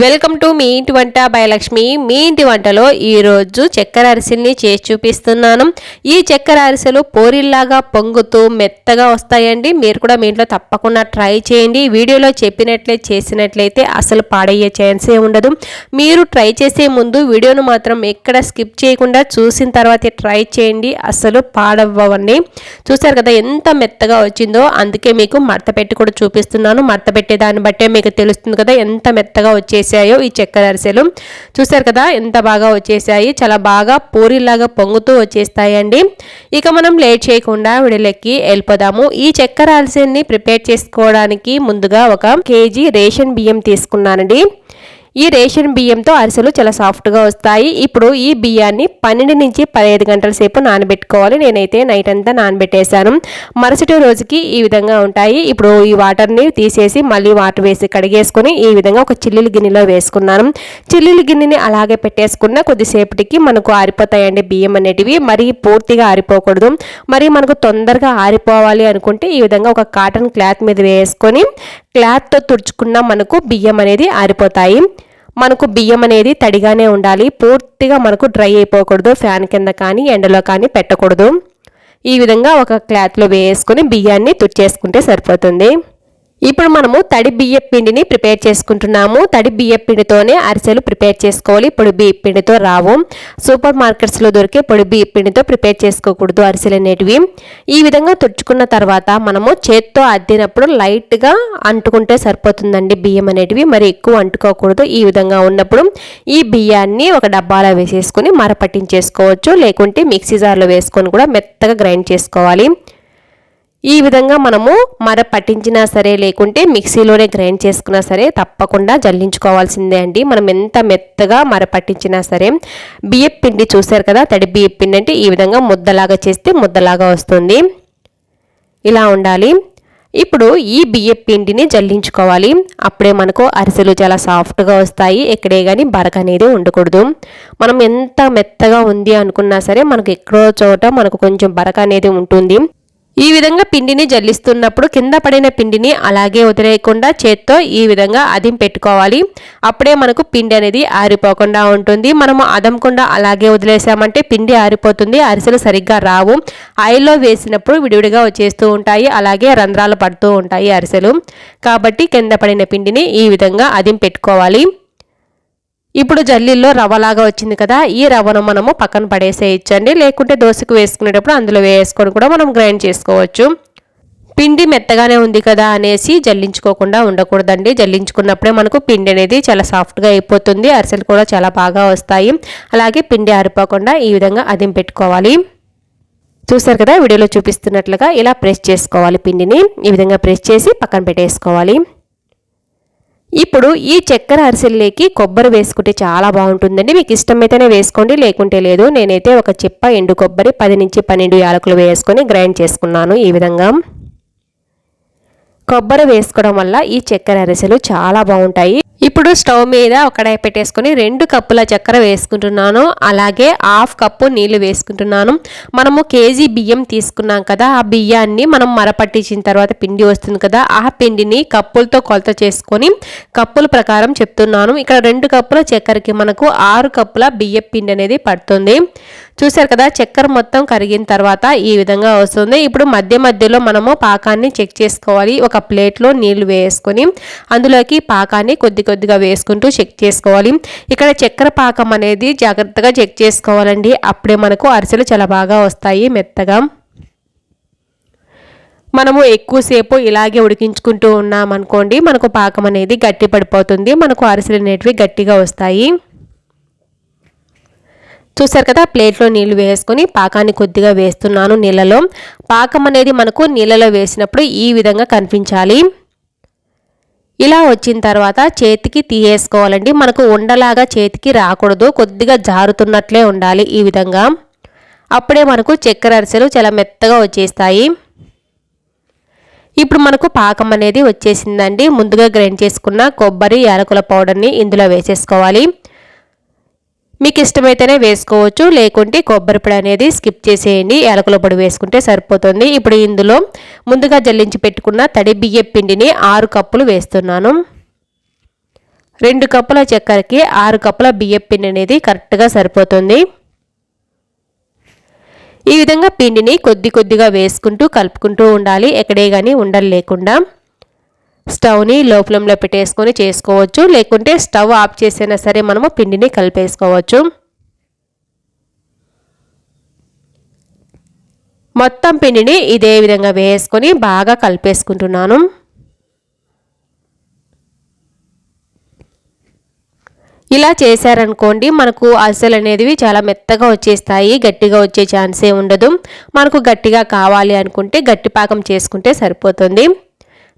Welcome to me ఇంటి వంట by Lakshmi. మీ ఇంటి వంటలో ఈరోజు చక్కెర అరిసెల్ని చేసి చూపిస్తున్నాను. ఈ చక్కెర అరిసెలు పూరిల్లాగా పొంగుతూ మెత్తగా వస్తాయండి. మీరు కూడా మీ ఇంట్లో తప్పకుండా ట్రై చేయండి. వీడియోలో చేసినట్లయితే అసలు పాడయ్యే ఛాన్సే ఉండదు. మీరు ట్రై చేసే ముందు వీడియోను మాత్రం ఎక్కడ స్కిప్ చేయకుండా చూసిన తర్వాత ట్రై చేయండి, అసలు పాడవ్వండి. చూసారు కదా ఎంత మెత్తగా వచ్చిందో, అందుకే మీకు మడత పెట్టి కూడా చూపిస్తున్నాను. మడత పెట్టే దాన్ని బట్టే మీకు తెలుస్తుంది కదా ఎంత మెత్తగా వచ్చేసాయో ఈ చక్కెర అరిసెలు. చూసారు కదా ఎంత బాగా వచ్చేసాయి, చాలా బాగా పూరిలాగా పొంగుతూ వచ్చేస్తాయండి. ఇక మనం లేట్ చేయకుండా వీడియోలోకి వెళ్ళిపోదాము. ఈ చక్కెర అరిసెల్ని ప్రిపేర్ చేసుకోవడానికి ముందుగా 1 కేజీ రేషన్ బియ్యం తీసుకున్నానండి. ఈ రేషన్ బియ్యంతో అరిసెలు చాలా సాఫ్ట్గా వస్తాయి. ఇప్పుడు ఈ బియ్యాన్ని 12 నుంచి 15 గంటల సేపు నానబెట్టుకోవాలి. నేనైతే నైట్ అంతా నానబెట్టేశాను. మరుసటి రోజుకి ఈ విధంగా ఉంటాయి. ఇప్పుడు ఈ వాటర్ని తీసేసి మళ్ళీ వాటర్ వేసి కడిగేసుకొని ఈ విధంగా ఒక చిల్లుల గిన్నెలో వేసుకున్నాను. చిల్లుల గిన్నెని అలాగే పెట్టేసుకున్న కొద్దిసేపటికి మనకు ఆరిపోతాయండి బియ్యం అనేటివి. మరీ పూర్తిగా ఆరిపోకూడదు. మరి మనకు తొందరగా ఆరిపోవాలి అనుకుంటే ఈ విధంగా ఒక కాటన్ క్లాత్ మీద వేసుకొని క్లాత్తో తుడుచుకున్న మనకు బియ్యం అనేది ఆరిపోతాయి. మనకు బియ్యం అనేది తడిగానే ఉండాలి, పూర్తిగా మనకు డ్రై అయిపోకూడదు. ఫ్యాన్ కింద కానీ ఎండలో కానీ పెట్టకూడదు. ఈ విధంగా ఒక క్లాత్లో వేసుకొని బియ్యాన్ని తుడిచేసుకుంటే సరిపోతుంది. ఇప్పుడు మనము తడి బియ్య పిండిని ప్రిపేర్ చేసుకుంటున్నాము. తడి బియ్య పిండితోనే అరిసెలు ప్రిపేర్ చేసుకోవాలి, పొడి బియ్య పిండితో రావు. సూపర్ మార్కెట్స్లో దొరికే పొడి బియ్య పిండితో ప్రిపేర్ చేసుకోకూడదు అరిసెలు అనేటివి. ఈ విధంగా తుడుచుకున్న తర్వాత మనము చేత్తో అద్దినప్పుడు లైట్గా అంటుకుంటే సరిపోతుందండి బియ్యం అనేటివి, మరి ఎక్కువ అంటుకోకూడదు. ఈ విధంగా ఉన్నప్పుడు ఈ బియ్యాన్ని ఒక డబ్బాలో వేసేసుకొని మరపట్టించేసుకోవచ్చు, లేకుంటే మిక్సీ జార్లో వేసుకొని కూడా మెత్తగా గ్రైండ్ చేసుకోవాలి. ఈ విధంగా మనము పట్టించినా సరే, లేకుంటే మిక్సీలోనే గ్రైండ్ చేసుకున్నా సరే తప్పకుండా జల్లించుకోవాల్సిందే అండి. మనం ఎంత మెత్తగా పట్టించినా సరే. బియ్యం పిండి చూసారు కదా, తడి బియ్యం పిండి అంటే ఈ విధంగా ముద్దలాగా చేస్తే ముద్దలాగా వస్తుంది. ఇలా ఉండాలి. ఇప్పుడు ఈ బియ్యం పిండిని జల్లించుకోవాలి. అప్పుడే మనకు అరిసెలు చాలా సాఫ్ట్గా వస్తాయి. ఎక్కడే కానీ బరక అనేది ఉండకూడదు. మనం ఎంత మెత్తగా ఉంది అనుకున్నా సరే మనకు ఎక్కడో చోట మనకు కొంచెం బరక అనేది ఉంటుంది. ఈ విధంగా పిండిని జల్లిస్తున్నప్పుడు కింద పడిన పిండిని అలాగే వదిలేయకుండా చేత్తో ఈ విధంగా అదిం పెట్టుకోవాలి. అప్పుడే మనకు పిండి అనేది ఆరిపోకుండా ఉంటుంది. మనము అదమకుండా అలాగే వదిలేసామంటే పిండి ఆరిపోతుంది, అరిసెలు సరిగ్గా రావు. ఆయిల్లో వేసినప్పుడు విడివిడిగా వచ్చేస్తూ ఉంటాయి, అలాగే రంధ్రాలు పడుతూ ఉంటాయి అరిసెలు. కాబట్టి కింద పడిన పిండిని ఈ విధంగా అదిం పెట్టుకోవాలి. ఇప్పుడు జల్లీల్లో రవ్వలాగా వచ్చింది కదా, ఈ రవ్వను మనము పక్కన పడేసేయచ్చండి, లేకుంటే దోశకు వేసుకునేటప్పుడు అందులో వేసుకొని కూడా మనం గ్రైండ్ చేసుకోవచ్చు. పిండి మెత్తగానే ఉంది కదా అనేసి జల్లించుకోకుండా ఉండకూడదండి. జల్లించుకున్నప్పుడే మనకు పిండి అనేది చాలా సాఫ్ట్గా అయిపోతుంది, అరిసెలు కూడా చాలా బాగా వస్తాయి. అలాగే పిండి ఆరిపోకుండా ఈ విధంగా అదిం పెట్టుకోవాలి. చూసారు కదా వీడియోలో చూపిస్తున్నట్లుగా ఇలా ప్రెస్ చేసుకోవాలి. పిండిని ఈ విధంగా ప్రెస్ చేసి పక్కన పెట్టేసుకోవాలి. ఇప్పుడు ఈ చక్కెర అరిసెల్లోకి కొబ్బరి వేసుకుంటే చాలా బాగుంటుందండి. మీకు ఇష్టమైతేనే వేసుకోండి, లేకుంటే లేదు. నేనైతే ఒక చిప్ప ఎండు కొబ్బరి 10 నుంచి 12 యాలకులు వేసుకొని గ్రైండ్ చేసుకున్నాను. ఈ విధంగా కొబ్బరి వేసుకోవడం వల్ల ఈ చక్కెర అరిసెలు చాలా బాగుంటాయి. ఇప్పుడు స్టవ్ మీద ఒక కడాయి పెట్టేసుకొని 2 కప్పుల చక్కెర వేసుకుంటున్నాను, అలాగే 1/2 కప్పు నీళ్లు వేసుకుంటున్నాను. మనము కేజీ బియ్యం తీసుకున్నాం కదా, ఆ బియ్యాన్ని మనం మరపట్టించిన తర్వాత పిండి వస్తుంది కదా, ఆ పిండిని కప్పులతో కొలత చేసుకొని కప్పుల ప్రకారం చెప్తున్నాను. ఇక్కడ 2 కప్పుల చక్కెరకి మనకు 6 కప్పుల బియ్యం పిండి అనేది పడుతుంది. చూసారు కదా, చక్కెర మొత్తం కరిగిన తర్వాత ఈ విధంగా వస్తుంది. ఇప్పుడు మధ్య మధ్యలో మనము పాకాన్ని చెక్ చేసుకోవాలి. ఒక ప్లేట్లో నీళ్లు వేసుకొని అందులోకి పాకాన్ని కొద్దిగా వేసుకుంటూ చెక్ చేసుకోవాలి. ఇక్కడ చక్కెర పాకం అనేది జాగ్రత్తగా చెక్ చేసుకోవాలండి, అప్పుడే మనకు అరిసెలు చాలా బాగా వస్తాయి మెత్తగా. మనము ఎక్కువసేపు ఇలాగే ఉడికించుకుంటూ ఉన్నామనుకోండి, మనకు పాకం అనేది గట్టి పడిపోతుంది, మనకు అరిసెలు అనేటివి గట్టిగా వస్తాయి. చూసారు కదా, ప్లేట్లో నీళ్లు వేసుకొని పాకాన్ని కొద్దిగా వేస్తున్నాను నీళ్ళలో. పాకం అనేది మనకు నీళ్ళలో వేసినప్పుడు ఈ విధంగా కనిపించాలి. ఇలా వచ్చిన తర్వాత చేతికి తీయేసుకోవాలండి. మనకు ఉండలాగా చేతికి రాకూడదు, కొద్దిగా జారుతున్నట్లే ఉండాలి ఈ విధంగా. అప్పుడే మనకు చక్కెర అరిసెలు చాలా మెత్తగా వచ్చేస్తాయి. ఇప్పుడు మనకు పాకం అనేది వచ్చేసిందండి. ముందుగా గ్రైండ్ చేసుకున్న కొబ్బరి యాలకుల పౌడర్ని ఇందులో వేసేసుకోవాలి. మీకు ఇష్టమైతేనే వేసుకోవచ్చు, లేకుంటే కొబ్బరి పొడి అనేది స్కిప్ చేసేయండి, యాలకుల పొడి వేసుకుంటే సరిపోతుంది. ఇప్పుడు ఇందులో ముందుగా జల్లించి పెట్టుకున్న తడి బియ్యం పిండిని 6 కప్పులు వేస్తున్నాను. 2 కప్పుల చక్కెరకి 6 కప్పుల బియ్యం పిండి అనేది కరెక్ట్గా సరిపోతుంది. ఈ విధంగా పిండిని కొద్దిగా వేసుకుంటూ కలుపుకుంటూ ఉండాలి, ఎక్కడే కానీ ఉండలు లేకుండా. స్టవ్ని లో ఫ్లేమ్లో పెట్టేసుకొని చేసుకోవచ్చు, లేకుంటే స్టవ్ ఆఫ్ చేసినా సరే మనము పిండిని కలిపేసుకోవచ్చు. మొత్తం పిండిని ఇదే విధంగా వేసుకొని బాగా కలిపేసుకుంటున్నాను. ఇలా చేశారనుకోండి మనకు అరిసెలు అనేవి చాలా మెత్తగా వచ్చేస్తాయి, గట్టిగా వచ్చే ఛాన్సే ఉండదు. మనకు గట్టిగా కావాలి అనుకుంటే గట్టి పాకం చేసుకుంటే సరిపోతుంది.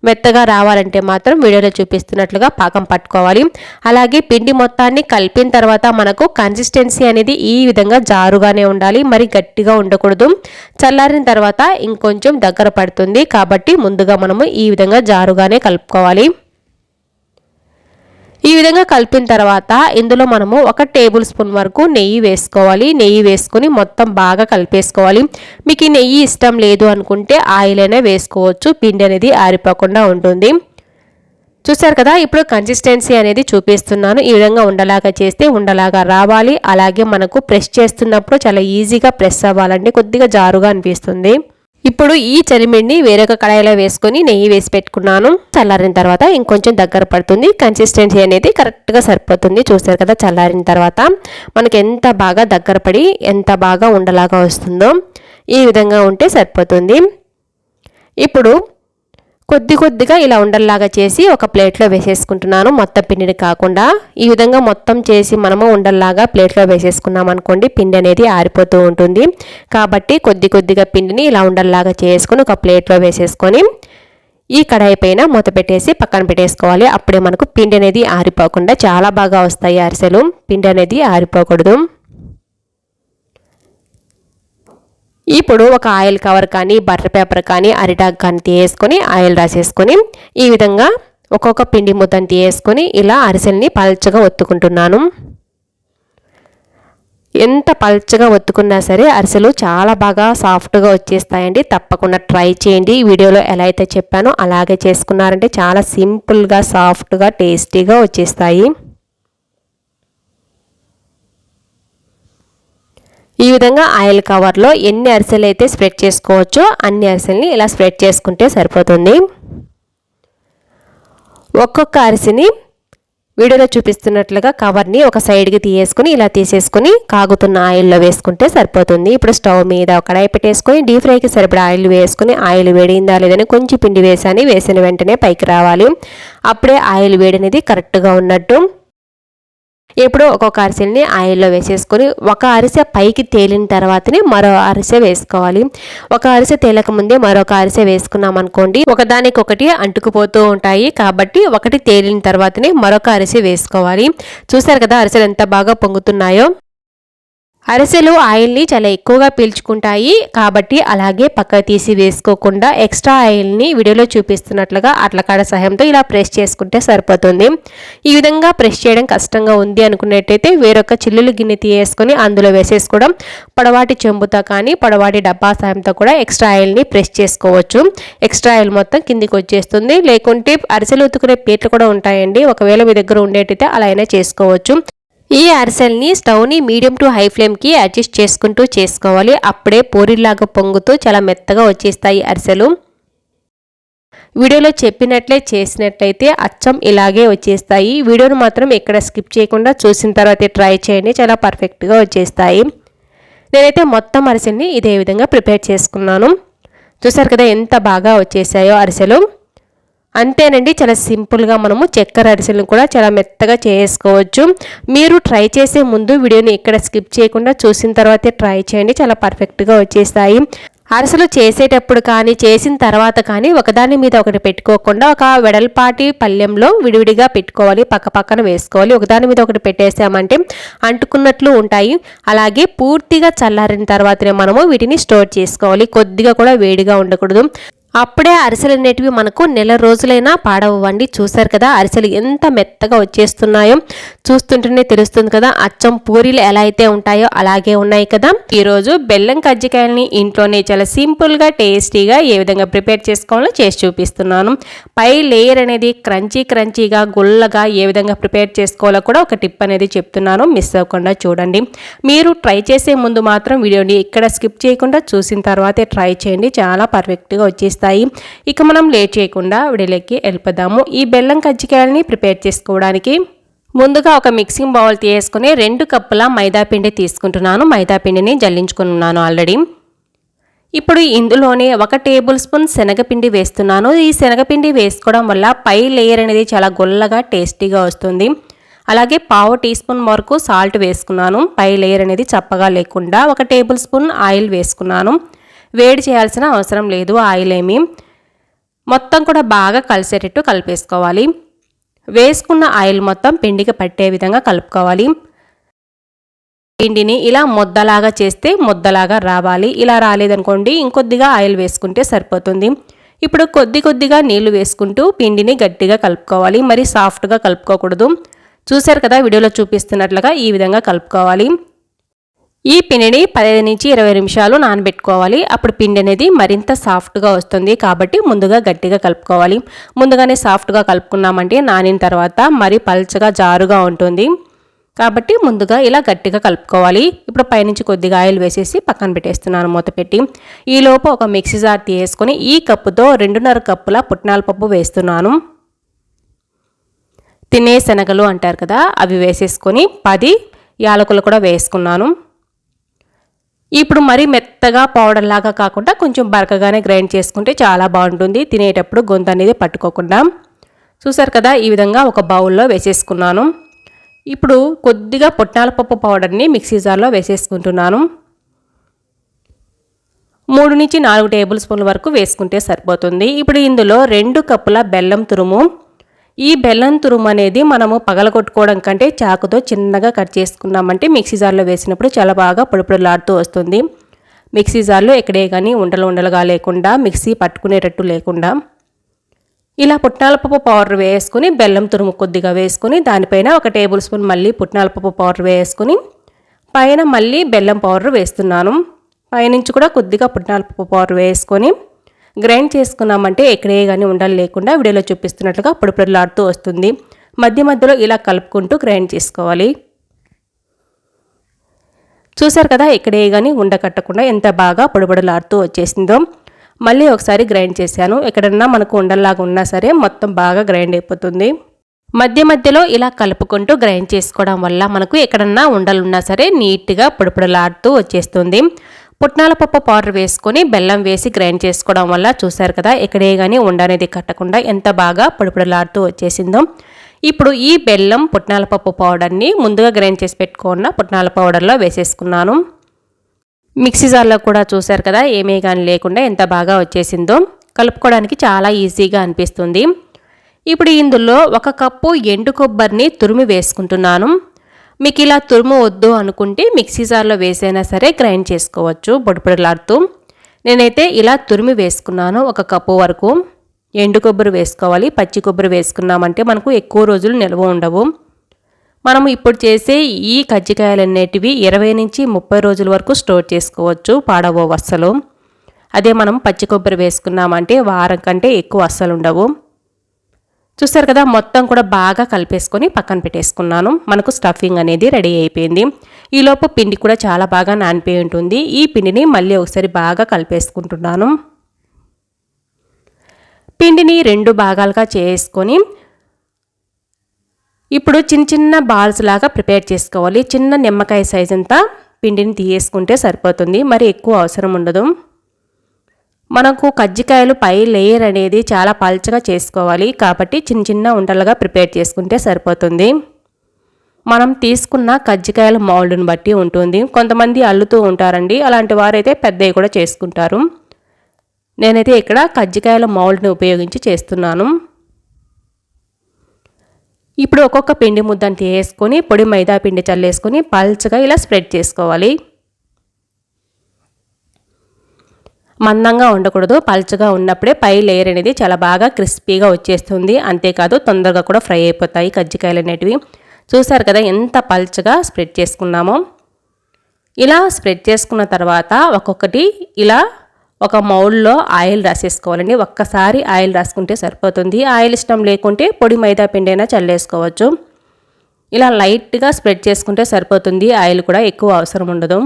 మెత్తగా రావాలంటే మాత్రం వీడియోలో చూపిస్తున్నట్లుగా పాకం పట్టుకోవాలి. అలాగే పిండి మొత్తాన్ని కలిపిన తర్వాత మనకు కన్సిస్టెన్సీ అనేది ఈ విధంగా జారుగానే ఉండాలి, మరి గట్టిగా ఉండకూడదు. చల్లారిన తర్వాత ఇంకొంచెం దగ్గర పడుతుంది, కాబట్టి ముందుగా మనము ఈ విధంగా జారుగానే కలుపుకోవాలి. ఈ విధంగా కలిపిన తర్వాత ఇందులో మనము 1 టేబుల్ స్పూన్ వరకు నెయ్యి వేసుకోవాలి. నెయ్యి వేసుకొని మొత్తం బాగా కలిపేసుకోవాలి. మీకు ఈ నెయ్యి ఇష్టం లేదు అనుకుంటే ఆయిల్ అయినా వేసుకోవచ్చు, పిండి అనేది ఆరిపోకుండా ఉంటుంది. చూసారు కదా, ఇప్పుడు కన్సిస్టెన్సీ అనేది చూపిస్తున్నాను. ఈ విధంగా ఉండలాగా చేస్తే ఉండలాగా రావాలి. అలాగే మనకు ప్రెస్ చేస్తున్నప్పుడు చాలా ఈజీగా ప్రెస్ అవ్వాలండి, కొద్దిగా జారుగా అనిపిస్తుంది. ఇప్పుడు ఈ చలిమిడిని వేరొక కడాయిలో వేసుకొని నెయ్యి వేసి పెట్టుకున్నాను. చల్లారిన తర్వాత ఇంకొంచెం దగ్గర పడుతుంది, కన్సిస్టెన్సీ అనేది కరెక్ట్గా సరిపోతుంది. చూస్తారు కదా, చల్లారిన తర్వాత మనకి ఎంత బాగా దగ్గర పడి ఎంత బాగా ఉండలాగా వస్తుందో ఈ విధంగా ఉంటే సరిపోతుంది. ఇప్పుడు కొద్దిగా ఇలా ఉండల్లాగా చేసి ఒక ప్లేట్లో వేసేసుకుంటున్నాను, మొత్తం పిండిని కాకుండా. ఈ విధంగా మొత్తం చేసి మనము ఉండల్లాగా ప్లేట్లో వేసేసుకున్నాం అనుకోండి, పిండి అనేది ఆరిపోతూ ఉంటుంది. కాబట్టి కొద్దిగా పిండిని ఇలా ఉండల్లాగా చేసుకొని ఒక ప్లేట్లో వేసేసుకొని ఈ కడాయి పైన మూత పెట్టేసి పక్కన పెట్టేసుకోవాలి. అప్పుడే మనకు పిండి అనేది ఆరిపోకుండా చాలా బాగా వస్తాయి అరిసెలు. పిండి అనేది ఆరిపోకూడదు. ఇప్పుడు ఒక ఆయిల్ కవర్ కానీ బటర్ పేపర్ కానీ అరిటాక్ కానీ తీసుకొని ఆయిల్ రాసేసుకొని ఈ విధంగా ఒక్కొక్క పిండి ముద్దను తీసుకొని ఇలా అరిసెల్ని పల్చగా ఒత్తుకుంటున్నాను. ఎంత పల్చగా ఒత్తుకున్నా సరే అరిసెలు చాలా బాగా సాఫ్ట్గా వచ్చేస్తాయండి. తప్పకుండా ట్రై చేయండి. వీడియోలో ఎలా అయితే చెప్పానో అలాగే చేసుకున్నారంటే చాలా సింపుల్గా సాఫ్ట్గా టేస్టీగా వచ్చేస్తాయి. ఈ విధంగా ఆయిల్ కవర్లో ఎన్ని అరిసెలు అయితే స్ప్రెడ్ చేసుకోవచ్చో అన్ని అరిసెల్ని ఇలా స్ప్రెడ్ చేసుకుంటే సరిపోతుంది. ఒక్కొక్క అరిసెని వీడియోలో చూపిస్తున్నట్లుగా కవర్ని ఒక సైడ్కి తీసేసుకొని ఇలా తీసేసుకొని కాగుతున్న ఆయిల్లో వేసుకుంటే సరిపోతుంది. ఇప్పుడు స్టవ్ మీద ఒక కడాయి పెట్టేసుకొని డీప్ ఫ్రైకి సరిపడా ఆయిల్ వేసుకొని ఆయిల్ వేడిందా లేదని కొంచెం పిండి వేసిన వెంటనే పైకి రావాలి. అప్పుడే ఆయిల్ వేడి అనేది కరెక్ట్గా ఉన్నట్టు. ఇప్పుడు ఒక్కొక్క అరిసెల్ని ఆయిల్లో వేసేసుకొని ఒక అరిసె పైకి తేలిన తర్వాతనే మరో అరిసె వేసుకోవాలి. ఒక అరిసె తేలక ముందే మరొక అరిసె వేసుకున్నాం అనుకోండి ఒకదానికొకటి అంటుకుపోతూ ఉంటాయి. కాబట్టి ఒకటి తేలిన తర్వాతనే మరొక అరిసె వేసుకోవాలి. చూసారు కదా అరిసెలు ఎంత బాగా పొంగుతున్నాయో. అరిసెలు ఆయిల్ని చాలా ఎక్కువగా పీల్చుకుంటాయి, కాబట్టి అలాగే పక్క తీసి వేసుకోకుండా ఎక్స్ట్రా ఆయిల్ని వీడియోలో చూపిస్తున్నట్లుగా అట్లకాడ సహాయంతో ఇలా ప్రెస్ చేసుకుంటే సరిపోతుంది. ఈ విధంగా ప్రెస్ చేయడం కష్టంగా ఉంది అనుకున్నట్టయితే వేరొక చిల్లులు గిన్నె తీసుకొని అందులో వేసేసుకోవడం, పొడవాటి చెంబుతో కానీ పొడవాటి డబ్బా సహాయంతో కూడా ఎక్స్ట్రా ఆయిల్ని ప్రెస్ చేసుకోవచ్చు. ఎక్స్ట్రా ఆయిల్ మొత్తం కిందికి వచ్చేస్తుంది. లేకుంటే అరిసెలు ఉతుకునే ప్లేట్లు కూడా ఉంటాయండి, ఒకవేళ మీ దగ్గర ఉండేటైతే అలా అయినా చేసుకోవచ్చు. ఈ అరిసెల్ని స్టవ్ని మీడియం టు హై ఫ్లేమ్కి అడ్జస్ట్ చేసుకుంటూ చేసుకోవాలి. అప్పుడే పూరిలాగా పొంగుతూ చాలా మెత్తగా వచ్చేస్తాయి అరిసెలు. వీడియోలో చెప్పినట్లే చేసినట్లయితే అచ్చం ఇలాగే వచ్చేస్తాయి. వీడియోను మాత్రం ఎక్కడ స్కిప్ చేయకుండా చూసిన తర్వాత ట్రై చేయండి, చాలా పర్ఫెక్ట్గా వచ్చేస్తాయి. నేనైతే మొత్తం అరిసెల్ని ఇదే విధంగా ప్రిపేర్ చేసుకున్నాను. చూసారు కదా ఎంత బాగా వచ్చేసాయో అరిసెలు. అంతేనండి, చాలా సింపుల్గా మనము చక్కెర అరిసెలను కూడా చాలా మెత్తగా చేసుకోవచ్చు. మీరు ట్రై చేసే ముందు వీడియోని ఎక్కడ స్కిప్ చేయకుండా చూసిన తర్వాతే ట్రై చేయండి, చాలా పర్ఫెక్ట్గా వచ్చేస్తాయి. అరిసెలు చేసేటప్పుడు కానీ చేసిన తర్వాత కానీ ఒకదాని మీద ఒకటి పెట్టుకోకుండా ఒక వెడల్పాటి పళ్ళెంలో విడివిడిగా పెట్టుకోవాలి, పక్క పక్కన వేసుకోవాలి. ఒకదాని మీద ఒకటి పెట్టేసామంటే అంటుకున్నట్లు ఉంటాయి. అలాగే పూర్తిగా చల్లారిన తర్వాతనే మనము వీటిని స్టోర్ చేసుకోవాలి. కొద్దిగా కూడా వేడిగా ఉండకూడదు. అప్పుడే అరిసెలు అనేటివి మనకు నెల రోజులైనా పాడవండి. చూసారు కదా అరిసెలు ఎంత మెత్తగా వచ్చేస్తున్నాయో చూస్తుంటేనే తెలుస్తుంది కదా, అచ్చం పూరీలు ఎలా అయితే ఉంటాయో అలాగే ఉన్నాయి కదా. ఈరోజు బెల్లం కజ్జికాయలని ఇంట్లోనే చాలా సింపుల్గా టేస్టీగా ఏ విధంగా ప్రిపేర్ చేసుకోవాలో చేసి చూపిస్తున్నాను. పై లేయర్ అనేది క్రంచీగా గుల్లగా ఏ విధంగా ప్రిపేర్ చేసుకోవాలో కూడా ఒక టిప్ అనేది చెప్తున్నాను, మిస్ అవ్వకుండా చూడండి. మీరు ట్రై చేసే ముందు మాత్రం వీడియోని ఇక్కడ స్కిప్ చేయకుండా చూసిన తర్వాతే ట్రై చేయండి, చాలా పర్ఫెక్ట్గా వచ్చేస్తాయి. ఇక మనం లేట్ చేయకుండా వీడియోలోకి వెళ్ళిపోదాము. ఈ బెల్లం కజ్జికాయలని ప్రిపేర్ చేసుకోవడానికి ముందుగా ఒక మిక్సింగ్ బౌల్ తీసుకుని 2 కప్పుల మైదా పిండి తీసుకుంటున్నాను. మైదా పిండిని జల్లించుకున్నాను ఆల్రెడీ. ఇప్పుడు ఇందులోనే 1 టేబుల్ స్పూన్ శనగపిండి వేస్తున్నాను. ఈ శనగపిండి వేసుకోవడం వల్ల పై లేయర్ అనేది చాలా గొల్లగా టేస్టీగా వస్తుంది. అలాగే 1/2 టీ స్పూన్ వరకు సాల్ట్ వేసుకున్నాను, పై లేయర్ అనేది చప్పగా లేకుండా. 1 టేబుల్ స్పూన్ ఆయిల్ వేసుకున్నాను. వేడి చేయాల్సిన అవసరం లేదు ఆయిల్ ఏమి. మొత్తం కూడా బాగా కలిసేటట్టు కలిపేసుకోవాలి. వేసుకున్న ఆయిల్ మొత్తం పిండికి పట్టే విధంగా కలుపుకోవాలి. పిండిని ఇలా ముద్దలాగా చేస్తే ముద్దలాగా రావాలి. ఇలా రాలేదనుకోండి ఇంకొద్దిగా ఆయిల్ వేసుకుంటే సరిపోతుంది. ఇప్పుడు కొద్దిగా నీళ్లు వేసుకుంటూ పిండిని గట్టిగా కలుపుకోవాలి, మరి సాఫ్ట్గా కలుపుకోకూడదు. చూసారు కదా వీడియోలో చూపిస్తున్నట్లుగా ఈ విధంగా కలుపుకోవాలి. ఈ పిండిని 15 నుంచి 20 నిమిషాలు నానబెట్టుకోవాలి. అప్పుడు పిండి అనేది మరింత సాఫ్ట్గా వస్తుంది. కాబట్టి ముందుగా గట్టిగా కలుపుకోవాలి. ముందుగానే సాఫ్ట్గా కలుపుకున్నామంటే నానిన తర్వాత మరి పల్చగా జారుగా ఉంటుంది. కాబట్టి ముందుగా ఇలా గట్టిగా కలుపుకోవాలి. ఇప్పుడు పైనుంచి కొద్దిగా ఆయిల్ వేసేసి పక్కన పెట్టేస్తున్నాను మూత పెట్టి. ఈలోపు ఒక మిక్సీ జార్ తీసుకొని ఈ కప్పుతో 2.5 కప్పుల పుట్నాల పప్పు వేస్తున్నాను. తినే శనగలు అంటారు కదా, అవి వేసేసుకొని 10 యాలకులు కూడా వేసుకున్నాను. ఇప్పుడు మరీ మెత్తగా పౌడర్ లాగా కాకుండా కొంచెం బరకగానే గ్రైండ్ చేసుకుంటే చాలా బాగుంటుంది, తినేటప్పుడు గొంతు అనేది పట్టుకోకుండా. చూసారు కదా ఈ విధంగా ఒక బౌల్లో వేసేసుకున్నాను. ఇప్పుడు కొద్దిగా పుట్నాల పప్పు పౌడర్ని మిక్సీ జార్లో వేసేసుకుంటున్నాను. 3 నుంచి 4 టేబుల్ స్పూన్ల వరకు వేసుకుంటే సరిపోతుంది. ఇప్పుడు ఇందులో 2 కప్పుల బెల్లం తురుము. ఈ బెల్లం తురుము అనేది మనము పగలగొట్టుకోవడం కంటే చాకుతో చిన్నగా కట్ చేసుకున్నామంటే మిక్సీ జార్లో వేసినప్పుడు చాలా బాగా పొడిలాడుతూ వస్తుంది. మిక్సీ జార్లో ఎక్కడే కానీ ఉండలుగా లేకుండా, మిక్సీ పట్టుకునేటట్టు లేకుండా ఇలా పుట్నాల పప్పు పౌడర్ వేసుకుని బెల్లం తురుము కొద్దిగా వేసుకుని దానిపైన 1 టేబుల్ స్పూన్ మళ్ళీ పుట్నాల పప్పు పౌడర్ వేసుకుని పైన మళ్ళీ బెల్లం పౌడర్ వేస్తున్నాను. పైనుంచి కూడా కొద్దిగా పుట్నాల పప్పు పౌడర్ వేసుకొని గ్రైండ్ చేసుకున్నామంటే ఎక్కడే కానీ ఉండలు లేకుండా వీడియోలో చూపిస్తున్నట్లుగా పొడిలాడుతూ వస్తుంది. మధ్యలో ఇలా కలుపుకుంటూ గ్రైండ్ చేసుకోవాలి. చూసారు కదా ఎక్కడే కానీ ఉండకట్టకుండా ఎంత బాగా పొడిలాడుతూ వచ్చేసిందో. మళ్ళీ ఒకసారి గ్రైండ్ చేశాను. ఎక్కడన్నా మనకు ఉండల్లాగా ఉన్నా సరే మొత్తం బాగా గ్రైండ్ అయిపోతుంది. మధ్యలో ఇలా కలుపుకుంటూ గ్రైండ్ చేసుకోవడం వల్ల మనకు ఎక్కడన్నా ఉండలున్నా సరే నీట్గా పొడిలాడుతూ వచ్చేస్తుంది. పుట్నాల పప్పు పౌడర్ వేసుకొని బెల్లం వేసి గ్రైండ్ చేసుకోవడం వల్ల చూసారు కదా ఎక్కడే కానీ ఉండనేది కట్టకుండా ఎంత బాగా పొడిలాడుతూ వచ్చేసిందో. ఇప్పుడు ఈ బెల్లం పుట్నాల పప్పు పౌడర్ని ముందుగా గ్రైండ్ చేసి పెట్టుకున్న పుట్నాల పౌడర్లో వేసేసుకున్నాను. మిక్సీ జార్లో కూడా చూసారు కదా ఏమీ కానీ లేకుండా ఎంత బాగా వచ్చేసిందో. కలుపుకోవడానికి చాలా ఈజీగా అనిపిస్తుంది. ఇప్పుడు ఇందులో 1 కప్పు ఎండు కొబ్బరిని తురిమి వేసుకుంటున్నాను. మీకు ఇలా తురుము వద్దు అనుకుంటే మిక్సీ జార్లో వేసైనా సరే గ్రైండ్ చేసుకోవచ్చు పొడిలాడుతూ. నేనైతే ఇలా తురిమి వేసుకున్నాను. 1 కప్పు వరకు ఎండు కొబ్బరి వేసుకోవాలి. పచ్చి కొబ్బరి వేసుకున్నామంటే మనకు ఎక్కువ రోజులు నిల్వ ఉండవు. మనం ఇప్పుడు చేసే ఈ కజ్జికాయలు అనేటివి 20 నుంచి 30 రోజుల వరకు స్టోర్ చేసుకోవచ్చు, పాడవు అస్సలు. అదే మనం పచ్చి కొబ్బరి వేసుకున్నామంటే వారం కంటే ఎక్కువ అస్సలు ఉండవు. చూసారు కదా మొత్తం కూడా బాగా కలిపేసుకొని పక్కన పెట్టేసుకున్నాను. మనకు స్టఫింగ్ అనేది రెడీ అయిపోయింది. ఈలోపు పిండి కూడా చాలా బాగా నానిపోయి ఉంటుంది. ఈ పిండిని మళ్ళీ ఒకసారి బాగా కలిపేసుకుంటున్నాను. పిండిని 2 భాగాలుగా చేసుకొని ఇప్పుడు చిన్న బాల్స్ లాగా ప్రిపేర్ చేసుకోవాలి. చిన్న నిమ్మకాయ సైజ్ అంతా పిండిని తీసుకుంటే సరిపోతుంది, మరి ఎక్కువ అవసరం ఉండదు. మనకు కజ్జికాయలు పై లేయర్ అనేది చాలా పల్చగా చేసుకోవాలి కాబట్టి చిన్న ఉండలుగా ప్రిపేర్ చేసుకుంటే సరిపోతుంది. మనం తీసుకున్న కజ్జికాయల మౌల్డ్ని బట్టి ఉంటుంది. కొంతమంది అల్లుతూ ఉంటారండి, అలాంటి వారైతే పెద్దవి కూడా చేసుకుంటారు. నేనైతే ఇక్కడ కజ్జికాయల మౌల్డ్ని ఉపయోగించి చేస్తున్నాను. ఇప్పుడు ఒక్కొక్క పిండి ముద్దను తీసుకొని పొడి మైదా పిండి చల్లేసుకొని పల్చగా ఇలా స్ప్రెడ్ చేసుకోవాలి. మందంగా ఉండకూడదు, పల్చగా ఉన్నప్పుడే పై లేయర్ అనేది చాలా బాగా క్రిస్పీగా వచ్చేస్తుంది. అంతేకాదు తొందరగా కూడా ఫ్రై అయిపోతాయి కజ్జికాయలు అనేటివి. చూసారు కదా ఎంత పల్చగా స్ప్రెడ్ చేసుకున్నామో. ఇలా స్ప్రెడ్ చేసుకున్న తర్వాత ఒక్కొక్కటి ఇలా ఒక మౌల్డ్లో ఆయిల్ రాసేసుకోవాలండి. ఒక్కసారి ఆయిల్ రాసుకుంటే సరిపోతుంది. ఆయిల్ ఇష్టం లేకుంటే పొడి మైదా పిండి అయినా చల్లేసుకోవచ్చు. ఇలా లైట్గా స్ప్రెడ్ చేసుకుంటే సరిపోతుంది. ఆయిల్ కూడా ఎక్కువ అవసరం ఉండదు.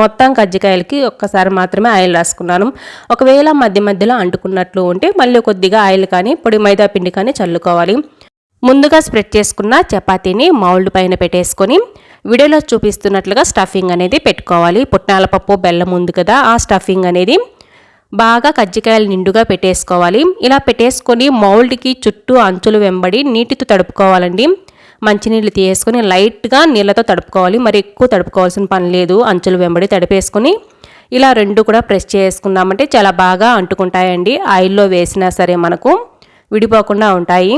మొత్తం కజ్జికాయలకి ఒక్కసారి మాత్రమే ఆయిల్ రాసుకున్నాను. ఒకవేళ మధ్య మధ్యలో అంటుకున్నట్లు ఉంటే మళ్ళీ కొద్దిగా ఆయిల్ కానీ పొడి మైదా పిండి కానీ చల్లుకోవాలి. ముందుగా స్ప్రెడ్ చేసుకున్న చపాతీని మౌల్డ్ పైన పెట్టేసుకొని వీడియోలో చూపిస్తున్నట్లుగా స్టఫింగ్ అనేది పెట్టుకోవాలి. పుట్నాల పప్పు బెల్లం ఉంది కదా, ఆ స్టఫింగ్ అనేది బాగా కజ్జికాయలు నిండుగా పెట్టేసుకోవాలి. ఇలా పెట్టేసుకొని మౌల్డ్కి చుట్టూ అంచులు వెంబడి నీటితో తడుపుకోవాలండి. మంచినీళ్ళు తీసుకొని లైట్గా నీళ్ళతో తడుపుకోవాలి. మరి ఎక్కువ తడుపుకోవాల్సిన పని లేదు. అంచులు వెంబడి తడిపేసుకొని ఇలా రెండు కూడా ప్రెస్ చేసుకున్నామంటే చాలా బాగా అంటుకుంటాయండి. ఆయిల్లో వేసినా సరే మనకు విడిపోకుండా ఉంటాయి.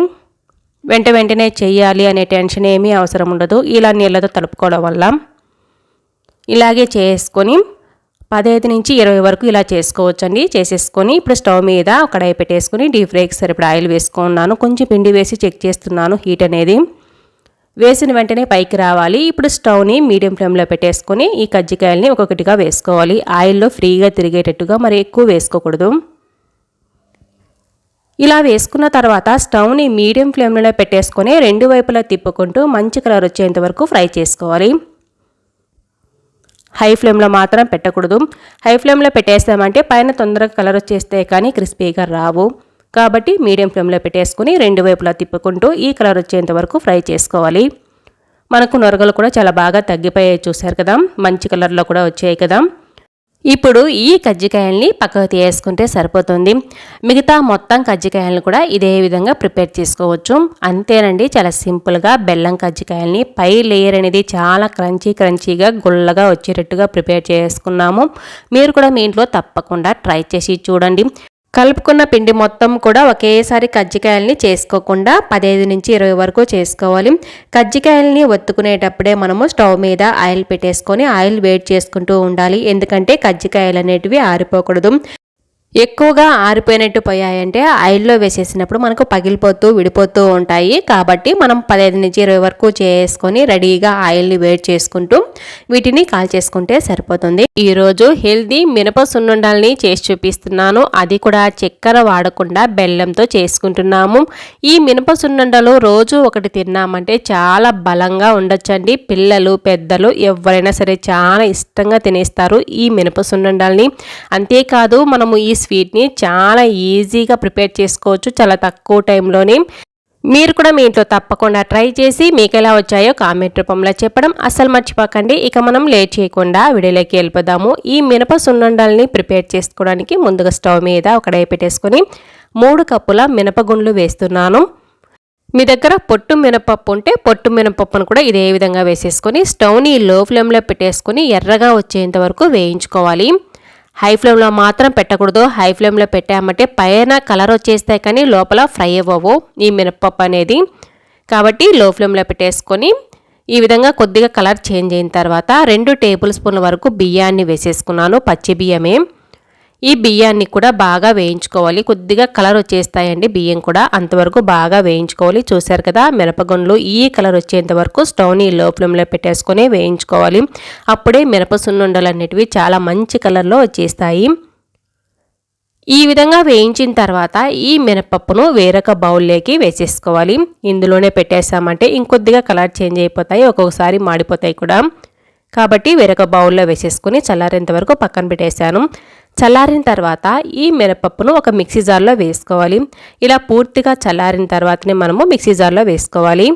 వెంటనే చేయాలి అనే టెన్షన్ ఏమీ అవసరం ఉండదు. ఇలా నీళ్ళతో తడుపుకోవడం వల్ల ఇలాగే చేసుకొని 15 నుంచి 20 వరకు ఇలా చేసుకోవచ్చండి. చేసేసుకొని ఇప్పుడు స్టవ్ మీద కడాయి పెట్టేసుకొని డీప్ ఫ్రైకి సరిపడా ఆయిల్ వేసుకున్నాను. కొంచెం పిండి వేసి చెక్ చేస్తున్నాను హీట్ అనేది. వేసిన వెంటనే పైకి రావాలి. ఇప్పుడు స్టవ్ని మీడియం ఫ్లేమ్లో పెట్టేసుకొని ఈ కజ్జికాయల్ని ఒక్కొక్కటిగా వేసుకోవాలి. ఆయిల్లో ఫ్రీగా తిరిగేటట్టుగా, మరి ఎక్కువ వేసుకోకూడదు. ఇలా వేసుకున్న తర్వాత స్టవ్ని మీడియం ఫ్లేమ్లో పెట్టేసుకొని రెండు వైపులా తిప్పుకుంటూ మంచి కలర్ వచ్చేంత వరకు ఫ్రై చేసుకోవాలి. హై ఫ్లేమ్లో మాత్రం పెట్టకూడదు. హై ఫ్లేమ్లో పెట్టేసామంటే పైన తొందరగా కలర్ వచ్చేస్తే కానీ క్రిస్పీగా రావు. కాబట్టి మీడియం ఫ్లేమ్లో పెట్టేసుకుని రెండు వైపులా తిప్పుకుంటూ ఈ కలర్ వచ్చేంత వరకు ఫ్రై చేసుకోవాలి. మనకు నొరగలు కూడా చాలా బాగా తగ్గిపోయాయి, చూసారు కదా, మంచి కలర్లో కూడా వచ్చాయి కదా. ఇప్పుడు ఈ కజ్జికాయల్ని పక్కకు తీసుకుంటే సరిపోతుంది. మిగతా మొత్తం కజ్జికాయలను కూడా ఇదే విధంగా ప్రిపేర్ చేసుకోవచ్చు. అంతేనండి, చాలా సింపుల్గా బెల్లం కజ్జికాయల్ని పై లేయర్ అనేది చాలా క్రంచీగా గుల్లగా వచ్చేటట్టుగా ప్రిపేర్ చేసుకున్నాము. మీరు కూడా మీ ఇంట్లో తప్పకుండా ట్రై చేసి చూడండి. కలుపుకున్న పిండి మొత్తం కూడా ఒకేసారి కజ్జికాయల్ని చేసుకోకుండా 15 నుంచి 20 వరకు చేసుకోవాలి. కజ్జికాయల్ని ఒత్తుకునేటప్పుడే మనము స్టవ్ మీద ఆయిల్ పెట్టేసుకొని ఆయిల్ వేడి చేసుకుంటూ ఉండాలి. ఎందుకంటే కజ్జికాయలు అనేటివి ఆరిపోకూడదు. ఎక్కువగా ఆరిపోయినట్టు పోయాయంటే ఆయిల్లో వేసేసినప్పుడు మనకు పగిలిపోతూ విడిపోతూ ఉంటాయి. కాబట్టి మనం 15 నుంచి 20 వరకు చేసుకొని రెడీగా ఆయిల్ని వేడి చేసుకుంటూ వీటిని కాల్చేసుకుంటే సరిపోతుంది. ఈరోజు హెల్దీ మినప సున్నుండల్ని చేసి చూపిస్తున్నాను. అది కూడా చక్కెర వాడకుండా బెల్లంతో చేసుకుంటున్నాము. ఈ మినప సున్నుండలు రోజు ఒకటి తిన్నామంటే చాలా బలంగా ఉండొచ్చండి. పిల్లలు పెద్దలు ఎవరైనా సరే చాలా ఇష్టంగా తినేస్తారు ఈ మినప సున్నుండల్ని. అంతేకాదు మనము ఈ స్వీట్ని చాలా ఈజీగా ప్రిపేర్ చేసుకోవచ్చు, చాలా తక్కువ టైంలోనే. మీరు కూడా మీ ఇంట్లో తప్పకుండా ట్రై చేసి మీకు ఎలా వచ్చాయో కామెంట్ రూపంలో చెప్పడం అస్సలు మర్చిపోకండి. ఇక మనం లేట్ చేయకుండా వీడియోలోకి వెళ్ళిపోదాము. ఈ మినప సున్నుండల్ని ప్రిపేర్ చేసుకోవడానికి ముందుగా స్టవ్ మీద ఒక కడాయి పెట్టేసుకొని 3 కప్పుల మినపగుండ్లు వేస్తున్నాను. మీ దగ్గర పొట్టు మినపప్పు ఉంటే పొట్టు మినపప్పును కూడా ఇదే విధంగా వేసేసుకొని స్టవ్ని లో ఫ్లేమ్లో పెట్టేసుకొని ఎర్రగా వచ్చేంత వరకు వేయించుకోవాలి. హై ఫ్లేమ్లో మాత్రం పెట్టకూడదు. హై ఫ్లేమ్లో పెట్టామంటే పైన కలర్ వచ్చేస్తాయి కానీ లోపల ఫ్రై అవ్వవు ఈ మినపప్పు అనేది. కాబట్టి లో ఫ్లేమ్లో పెట్టేసుకొని ఈ విధంగా కొద్దిగా కలర్ చేంజ్ అయిన తర్వాత 2 టేబుల్ స్పూన్ల వరకు బియ్యాన్ని వేసేసుకున్నాను. పచ్చి బియ్యమే. ఈ బియ్యాన్ని కూడా బాగా వేయించుకోవాలి. కొద్దిగా కలర్ వచ్చేస్తాయండి బియ్యం కూడా, అంతవరకు బాగా వేయించుకోవాలి. చూసారు కదా, మినపగుండ్లు ఈ కలర్ వచ్చేంత వరకు స్టవ్ని లో ఫ్లేమ్లో పెట్టేసుకొని వేయించుకోవాలి. అప్పుడే మినప సున్నుండలు అనేటివి చాలా మంచి కలర్లో వచ్చేస్తాయి. ఈ విధంగా వేయించిన తర్వాత ఈ మినపప్పును వేరొక బౌల్లోకి వేసేసుకోవాలి. ఇందులోనే పెట్టేసామంటే ఇంకొద్దిగా కలర్ చేంజ్ అయిపోతాయి, ఒక్కొక్కసారి మాడిపోతాయి కూడా. కాబట్టి వేరొక బౌల్లో వేసేసుకొని చల్లారేంత వరకు పక్కన పెట్టేశాను. చల్లారిన తర్వాత ఈ మినపప్పును ఒక మిక్సీ జార్లో వేసుకోవాలి. ఇలా పూర్తిగా చల్లారిన తర్వాతనే మనము మిక్సీ జార్లో వేసుకోవాలి.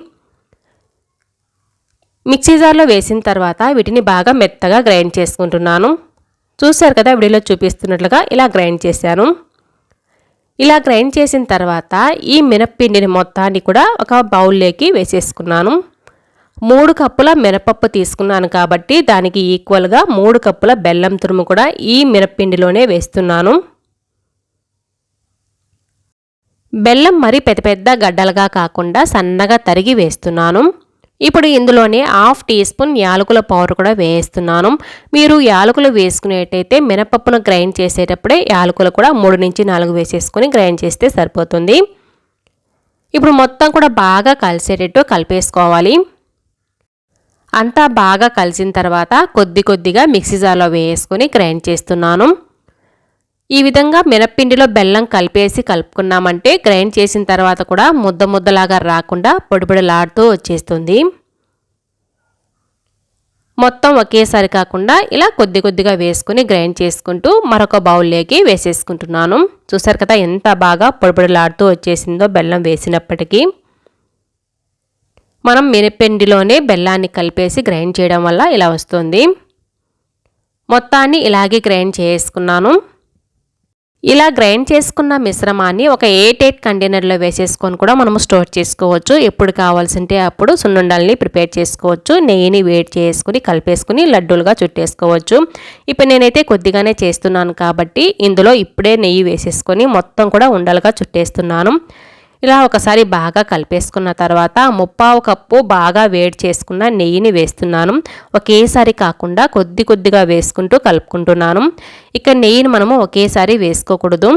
మిక్సీ జార్లో వేసిన తర్వాత వీటిని బాగా మెత్తగా గ్రైండ్ చేసుకుంటున్నాను. చూసారు కదా, వీడియోలో చూపిస్తున్నట్లుగా ఇలా గ్రైండ్ చేశాను. ఇలా గ్రైండ్ చేసిన తర్వాత ఈ మినప్పిండిని మొత్తాన్ని కూడా ఒక బౌల్లోకి వేసేసుకున్నాను. 3 కప్పుల మినపప్పు తీసుకున్నాను కాబట్టి దానికి ఈక్వల్గా 3 కప్పుల బెల్లం తురుము కూడా ఈ మినప్పిండిలోనే వేస్తున్నాను. బెల్లం మరి పెద్ద పెద్ద గడ్డలుగా కాకుండా సన్నగా తరిగి వేస్తున్నాను. ఇప్పుడు ఇందులోనే హాఫ్ టీ స్పూన్ యాలకుల పౌడర్ కూడా వేస్తున్నాను. మీరు యాలకులు వేసుకునేటైతే మినపప్పును గ్రైండ్ చేసేటప్పుడే యాలకులు కూడా 3 నుంచి 4 వేసేసుకొని గ్రైండ్ చేస్తే సరిపోతుంది. ఇప్పుడు మొత్తం కూడా బాగా కలిసేటట్టు కలిపేసుకోవాలి. అంతా బాగా కలిసిన తర్వాత కొద్దిగా మిక్సీ జార్లో వేసుకొని గ్రైండ్ చేస్తున్నాను. ఈ విధంగా మినప్పిండిలో బెల్లం కలిపేసి కలుపుకున్నామంటే గ్రైండ్ చేసిన తర్వాత కూడా ముద్దలాగా రాకుండా పొడిలాడుతూ వచ్చేస్తుంది. మొత్తం ఒకేసారి కాకుండా ఇలా కొద్దిగా వేసుకొని గ్రైండ్ చేసుకుంటూ మరొక బౌల్లోకి వేసేసుకుంటున్నాను. చూసారు కదా ఎంత బాగా పొడిలాడుతూ వచ్చేసిందో బెల్లం వేసినప్పటికీ. మనం మినప్పిండిలోనే బెల్లాన్ని కలిపేసి గ్రైండ్ చేయడం వల్ల ఇలా వస్తుంది. మొత్తాన్ని ఇలాగే గ్రైండ్ చేసుకున్నాను. ఇలా గ్రైండ్ చేసుకున్న మిశ్రమాన్ని ఒక ఎయిర్ కంటైనర్లో వేసేసుకొని కూడా మనము స్టోర్ చేసుకోవచ్చు. ఎప్పుడు కావాల్సింటే అప్పుడు సున్నుండల్ని ప్రిపేర్ చేసుకోవచ్చు. నెయ్యిని వేడి చేసుకుని కలిపేసుకుని లడ్డూలుగా చుట్టేసుకోవచ్చు. ఇప్పుడు నేనైతే కొద్దిగానే చేస్తున్నాను కాబట్టి ఇందులో ఇప్పుడే నెయ్యి వేసేసుకొని మొత్తం కూడా ఉండలుగా చుట్టేస్తున్నాను. ఇలా ఒకసారి బాగా కలిపేసుకున్న తర్వాత 1/2 కప్పు బాగా వేడి చేసుకున్న నెయ్యిని వేస్తున్నాను. ఒకేసారి కాకుండా కొద్దిగా వేసుకుంటూ కలుపుకుంటున్నాను. ఇక నెయ్యిని మనము ఒకేసారి వేసుకోకూడదు.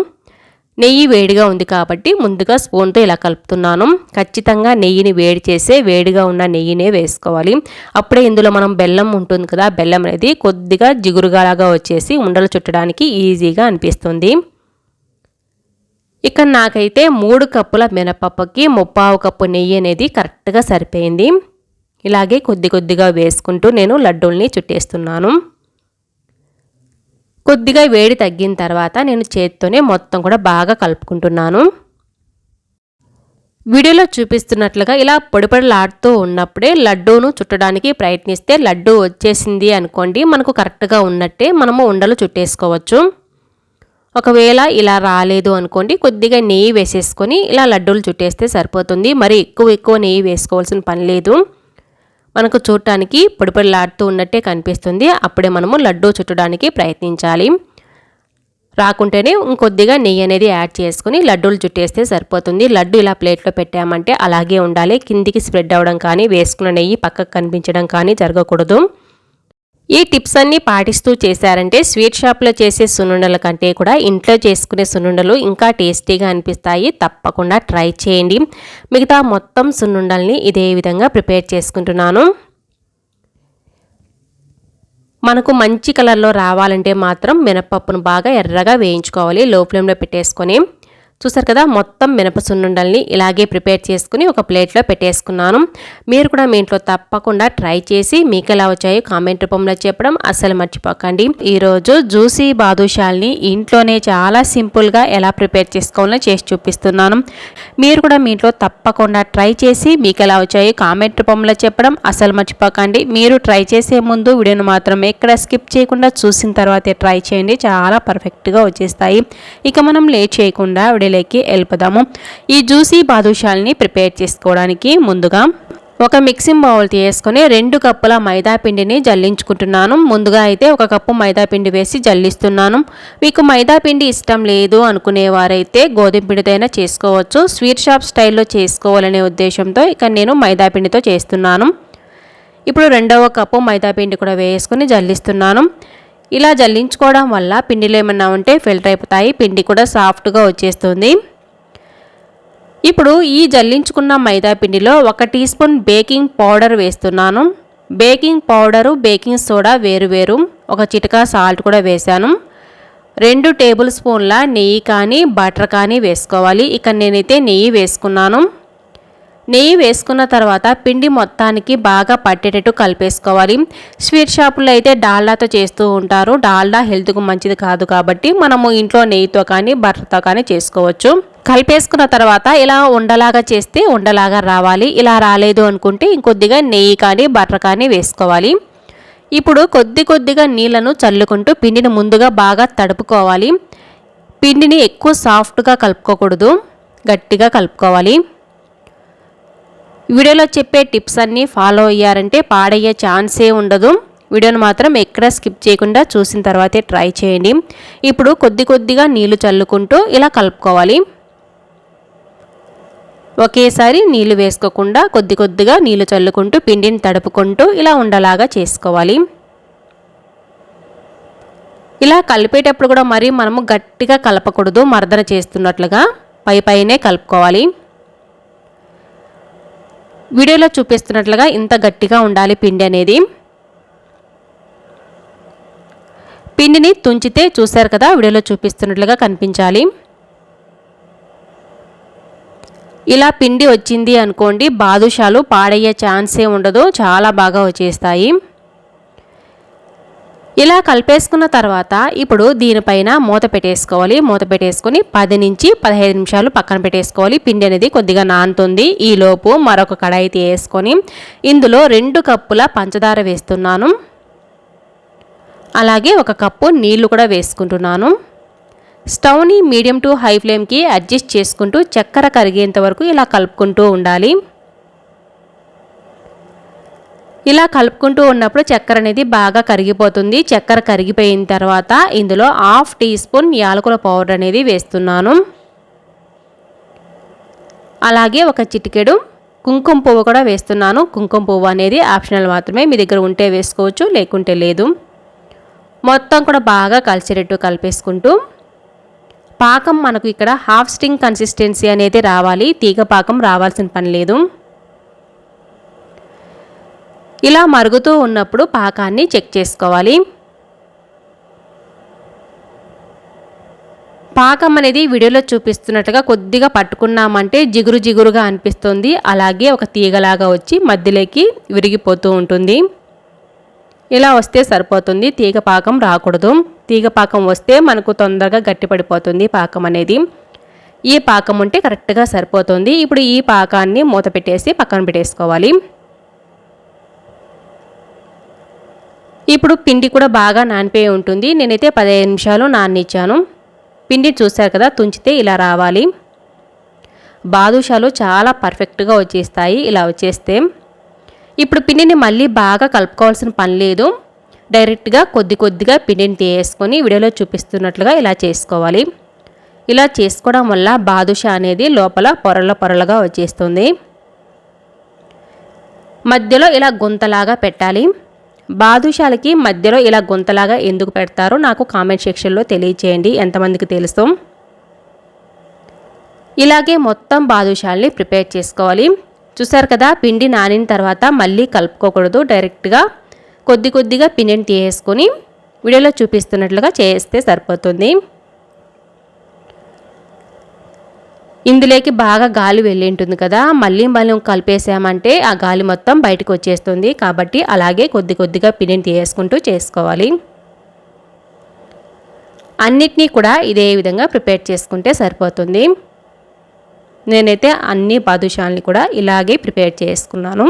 నెయ్యి వేడిగా ఉంది కాబట్టి ముందుగా స్పూన్తో ఇలా కలుపుతున్నాను. ఖచ్చితంగా నెయ్యిని వేడి చేసే వేడిగా ఉన్న నెయ్యినే వేసుకోవాలి. అప్పుడే ఇందులో మనం బెల్లం ఉంటుంది కదా, బెల్లం అనేది కొద్దిగా జిగురుగాలాగా వచ్చేసి ఉండలు చుట్టడానికి ఈజీగా అనిపిస్తుంది. ఇక నాకైతే 3 కప్పుల మినపప్పుకి 1/2 కప్పు నెయ్యి అనేది కరెక్ట్గా సరిపోయింది. ఇలాగే కొద్దిగా వేసుకుంటూ నేను లడ్డూల్ని చుట్టేస్తున్నాను. కొద్దిగా వేడి తగ్గిన తర్వాత నేను చేత్తోనే మొత్తం కూడా బాగా కలుపుకుంటున్నాను. వీడియోలో చూపిస్తున్నట్లుగా ఇలా పొడిలాడుతూ ఉన్నప్పుడే లడ్డూను చుట్టడానికి ప్రయత్నిస్తే లడ్డూ వచ్చేసింది అనుకోండి, మనకు కరెక్ట్గా ఉన్నట్టే మనము ఉండలు చుట్టేసుకోవచ్చు. ఒకవేళ ఇలా రాలేదు అనుకోండి, కొద్దిగా నెయ్యి వేసేసుకొని ఇలా లడ్డూలు చుట్టేస్తే సరిపోతుంది. మరి ఎక్కువ నెయ్యి వేసుకోవాల్సిన పని లేదు. మనకు చూడటానికి పొడిలాడుతూ ఉన్నట్టే కనిపిస్తుంది. అప్పుడే మనము లడ్డూ చుట్టడానికి ప్రయత్నించాలి. రాకుంటేనే ఇంకొద్దిగా నెయ్యి అనేది యాడ్ చేసుకుని లడ్డూలు చుట్టేస్తే సరిపోతుంది. లడ్డు ఇలా ప్లేట్లో పెట్టామంటే అలాగే ఉండాలి. కిందికి స్ప్రెడ్ అవ్వడం కానీ వేసుకున్న నెయ్యి పక్కకు కనిపించడం కానీ జరగకూడదు. ఈ టిప్స్ అన్నీ పాటిస్తూ చేశారంటే స్వీట్ షాప్లో చేసే సున్నుండల కంటే కూడా ఇంట్లో చేసుకునే సున్నుండలు ఇంకా టేస్టీగా అనిపిస్తాయి. తప్పకుండా ట్రై చేయండి. మిగతా మొత్తం సున్నుండల్ని ఇదే విధంగా ప్రిపేర్ చేసుకుంటున్నాను. మనకు మంచి కలర్లో రావాలంటే మాత్రం మినపప్పును బాగా ఎర్రగా వేయించుకోవాలి. లో ఫ్లేమ్లో పెట్టేసుకొని. చూసారు కదా, మొత్తం మినప సున్నుండల్ని ఇలాగే ప్రిపేర్ చేసుకుని ఒక ప్లేట్లో పెట్టేసుకున్నాను. మీరు కూడా మీ ఇంట్లో తప్పకుండా ట్రై చేసి మీకు ఎలా వచ్చాయో కామెంట్ రూపంలో చెప్పడం అస్సలు మర్చిపోకండి. ఈరోజు జ్యూసీ బాదుషాల్ని ఇంట్లోనే చాలా సింపుల్గా ఎలా ప్రిపేర్ చేసుకోవాలో చేసి చూపిస్తున్నాను. మీరు కూడా మీ ఇంట్లో తప్పకుండా ట్రై చేసి మీకు ఎలా వచ్చాయో కామెంట్ రూపంలో చెప్పడం అస్సలు మర్చిపోకండి. మీరు ట్రై చేసే ముందు వీడియోను మాత్రం ఎక్కడ స్కిప్ చేయకుండా చూసిన తర్వాతే ట్రై చేయండి. చాలా పర్ఫెక్ట్గా వచ్చేస్తాయి. ఇక మనం లేట్ చేయకుండా వీడియోలోకి వెళ్ళిపోదాము. ఈ జ్యూసీ బాదుషాల్ని ప్రిపేర్ చేసుకోవడానికి ముందుగా ఒక మిక్సింగ్ బౌల్ తీసుకొని 2 కప్పుల మైదా పిండిని జల్లించుకుంటున్నాను. ముందుగా అయితే 1 కప్పు మైదా పిండి వేసి జల్లిస్తున్నాను. మీకు మైదా పిండి ఇష్టం లేదు అనుకునేవారైతే గోధుమ పిండితోనే చేసుకోవచ్చు. స్వీట్ షాప్ స్టైల్లో చేసుకోవాలనే ఉద్దేశంతో ఇక నేను మైదా పిండితో చేస్తున్నాను. ఇప్పుడు 2వ కప్పు మైదా పిండి కూడా వేసుకొని జల్లిస్తున్నాను. ఇలా జల్లించుకోవడం వల్ల పిండిలో ఏమన్నా ఉంటే ఫిల్టర్ అయిపోతాయి. పిండి కూడా సాఫ్ట్గా వచ్చేస్తుంది. ఇప్పుడు ఈ జల్లించుకున్న మైదా పిండిలో 1 టీ స్పూన్ బేకింగ్ పౌడర్ వేస్తున్నాను. బేకింగ్ పౌడరు, బేకింగ్ సోడా వేరు. 1 చిటికా సాల్ట్ కూడా వేశాను. 2 టేబుల్ స్పూన్ల నెయ్యి కానీ బటర్ కానీ వేసుకోవాలి. ఇక నేనైతే నెయ్యి వేసుకున్నాను. నెయ్యి వేసుకున్న తర్వాత పిండి మొత్తానికి బాగా పట్టేటట్టు కలిపేసుకోవాలి. స్వీట్ షాపుల్లో అయితే డాల్డాతో చేస్తూ ఉంటారు. డాల్డా హెల్త్కు మంచిది కాదు కాబట్టి మనము ఇంట్లో నెయ్యితో కానీ బటర్తో కానీ చేసుకోవచ్చు. కలిపేసుకున్న తర్వాత ఇలా ఉండలాగా చేస్తే ఉండలాగా రావాలి. ఇలా రాలేదు అనుకుంటే ఇంకొద్దిగా నెయ్యి కానీ బటర్ కానీ వేసుకోవాలి. ఇప్పుడు కొద్దిగా నీళ్లను చల్లుకుంటూ పిండిని ముందుగా బాగా తడుపుకోవాలి. పిండిని ఎక్కువ సాఫ్ట్గా కలుపుకోకూడదు, గట్టిగా కలుపుకోవాలి. వీడియోలో చెప్పే టిప్స్ అన్నీ ఫాలో అయ్యారంటే పాడయ్యే ఛాన్సే ఉండదు. వీడియోను మాత్రం ఎక్కడ స్కిప్ చేయకుండా చూసిన తర్వాతే ట్రై చేయండి. ఇప్పుడు కొద్దిగా నీళ్లు చల్లుకుంటూ ఇలా కలుపుకోవాలి. ఒకేసారి నీళ్లు వేసుకోకుండా కొద్ది కొద్దిగా నీళ్లు చల్లుకుంటూ పిండిని తడుపుకుంటూ ఇలా ఉండలాగా చేసుకోవాలి. ఇలా కలిపేటప్పుడు కూడా మరి మనము గట్టిగా కలపకూడదు, మర్దన చేస్తున్నట్లుగా పైనే కలుపుకోవాలి. వీడియోలో చూపిస్తున్నట్లుగా ఇంత గట్టిగా ఉండాలి పిండి అనేది. పిండిని తుంచితే చూశారు కదా, వీడియోలో చూపిస్తున్నట్లుగా కనిపించాలి. ఇలా పిండి వచ్చింది అనుకోండి, బాదుషాలు పాడయ్యే ఛాన్సే ఉండదు, చాలా బాగా వచ్చేస్తాయి. ఇలా కలిపేసుకున్న తర్వాత ఇప్పుడు దీనిపైన మూత పెట్టేసుకోవాలి. మూత పెట్టేసుకొని 10 నుంచి 15 నిమిషాలు పక్కన పెట్టేసుకోవాలి. పిండి అనేది కొద్దిగా నానుతుంది. ఈలోపు మరొక కడాయి తీసుకొని ఇందులో 2 కప్పుల పంచదార వేస్తున్నాను. అలాగే 1 కప్పు నీళ్లు కూడా వేసుకుంటున్నాను. స్టవ్ని మీడియం టు హై ఫ్లేమ్కి అడ్జస్ట్ చేసుకుంటూ చక్కెర కరిగేంత వరకు ఇలా కలుపుకుంటూ ఉండాలి. ఇలా కలుపుకుంటూ ఉన్నప్పుడు చక్కెర అనేది బాగా కరిగిపోతుంది. చక్కెర కరిగిపోయిన తర్వాత ఇందులో 1/2 టీ స్పూన్ యాలకుల పౌడర్ అనేది వేస్తున్నాను. అలాగే 1 చిటికెడు కుంకుమ పువ్వు కూడా వేస్తున్నాను. కుంకుమ పువ్వు అనేది ఆప్షనల్ మాత్రమే, మీ దగ్గర ఉంటే వేసుకోవచ్చు, లేకుంటే లేదు. మొత్తం కూడా బాగా కలిసేటట్టు కలిపేసుకుంటూ పాకం మనకు ఇక్కడ హాఫ్ స్టింగ్ కన్సిస్టెన్సీ అనేది రావాలి, తీగ పాకం రావాల్సిన పని లేదు. ఇలా మరుగుతూ ఉన్నప్పుడు పాకాన్ని చెక్ చేసుకోవాలి. పాకం అనేది వీడియోలో చూపిస్తున్నట్టుగా కొద్దిగా పట్టుకున్నామంటే జిగురు జిగురుగా అనిపిస్తుంది. అలాగే ఒక తీగలాగా వచ్చి మధ్యలోకి విరిగిపోతూ ఉంటుంది. ఇలా వస్తే సరిపోతుంది, తీగ పాకం రాకూడదు. తీగ పాకం వస్తే మనకు తొందరగా గట్టిపడిపోతుంది పాకం అనేది. ఈ పాకం ఉంటే కరెక్ట్గా సరిపోతుంది. ఇప్పుడు ఈ పాకాన్ని మూత పెట్టేసి పక్కన పెట్టేసుకోవాలి. ఇప్పుడు పిండి కూడా బాగా నానిపోయి ఉంటుంది. నేనైతే 15 నిమిషాలు నాననిచ్చాను. పిండి చూశారు కదా, తుంచితే ఇలా రావాలి. బాదుషాలు చాలా పర్ఫెక్ట్గా వచ్చేస్తాయి ఇలా వచ్చేస్తే. ఇప్పుడు పిండిని మళ్ళీ బాగా కలుపుకోవాల్సిన పని లేదు. డైరెక్ట్గా కొద్ది కొద్దిగా పిండిని తీసుకొని వీడియోలో చూపిస్తున్నట్లుగా ఇలా చేసుకోవాలి. ఇలా చేసుకోవడం వల్ల బాదుషా అనేది లోపల పొరలుగా వచ్చేస్తుంది. మధ్యలో ఇలా గుంతలాగా పెట్టాలి. బాదుషాలకి మధ్యలో ఇలా గుంతలాగా ఎందుకు పెడతారో నాకు కామెంట్ సెక్షన్లో తెలియచేయండి, ఎంతమందికి తెలుసు. ఇలాగే మొత్తం బాదుషాల్ని ప్రిపేర్ చేసుకోవాలి. చూసారు కదా, పిండి నానిన తర్వాత మళ్ళీ కలుపుకోకూడదు. డైరెక్ట్గా కొద్ది కొద్దిగా పిండిని తీసుకొని వీడియోలో చూపిస్తున్నట్లుగా చేస్తే సరిపోతుంది. ఇందులోకి బాగా గాలి వెళ్ళి ఉంటుంది కదా, మళ్ళీ కలిపేసామంటే ఆ గాలి మొత్తం బయటకు వచ్చేస్తుంది. కాబట్టి అలాగే కొద్ది కొద్దిగా పిండిని తీసుకుంటూ చేసుకోవాలి. అన్నిటినీ కూడా ఇదే విధంగా ప్రిపేర్ చేసుకుంటే సరిపోతుంది. నేనైతే అన్ని బాదుషాల్ని కూడా ఇలాగే ప్రిపేర్ చేసుకున్నాను.